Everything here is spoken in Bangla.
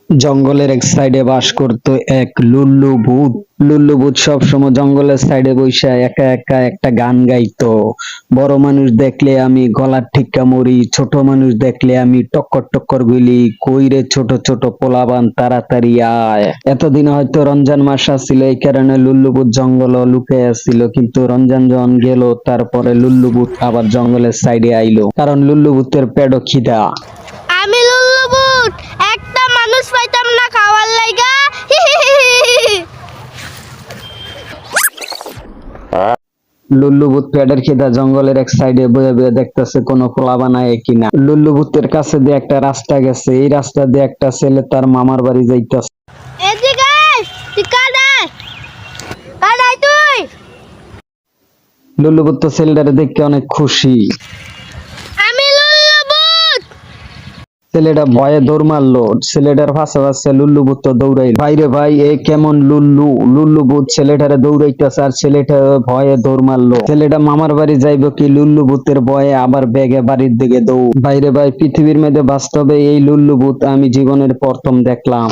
জঙ্গলের এক সাইডে বাস করতো এক লুল্লু ভূত। লুল্লু ভূত সবসময় জঙ্গলের সাইডে বইসা একা একা একটা গান গাইতো। বড় মানুষ দেখলে আমি গলার ঠিক্কা মরি, ছোট মানুষ দেখলে আমি টক্কর টক্কর গুলি, কইরে ছোট ছোট পোলাবান তাড়াতাড়ি আয়। এতদিন হয়তো রমজান মাস আসছিল, এই কারণে লুল্লু ভূত জঙ্গল লুকে আসছিল, কিন্তু রমজান যখন গেল তারপরে লুল্লু ভূত আবার জঙ্গলের সাইডে আইলো, কারণ লুল্লু ভূতের পেটও খিদা। আমি লুল্লুবুট একটা মানুষ পাইতাম না খাওয়ার লাইগা। লুল্লু ভূত পেটের খিদা জঙ্গলের এক সাইডে বয়ে বয়ে দেখতেছে কোনো পোলাপান আয় কিনা। লুল্লু ভূতের কাছে দিয়ে একটা রাস্তা গেছে, এই রাস্তা দিয়ে একটা ছেলে তার মামার বাড়ি যাইতেছে। এদিকে আয়, তুই কাদায় কাদায় তুই। লুল্লু ভূত তো ছেলেটারে দেখে অনেক খুশি। আমি লুল্লুবুট। ছেলেটা ভয়ে দৌড় মারলো, ছেলেটার পাশে পাশে লুল্লু ভূত তো দৌড়াইল। ভাইরে ভাই, এ কেমন লুল্লু! লুল্লু ভূত ছেলেটারে দৌড়াইতেছে আর ছেলেটা ভয়ে দৌড় মারলো। ছেলেটা মামার বাড়ি যাইব কি লুল্লু ভূতের ভয়ে আবার ব্যাগে বাড়ির দিকে দৌড়। ভাইরে ভাই, পৃথিবীর মধ্যে বাস্তবে এই লুল্লু ভূত আমি জীবনের প্রথম দেখলাম।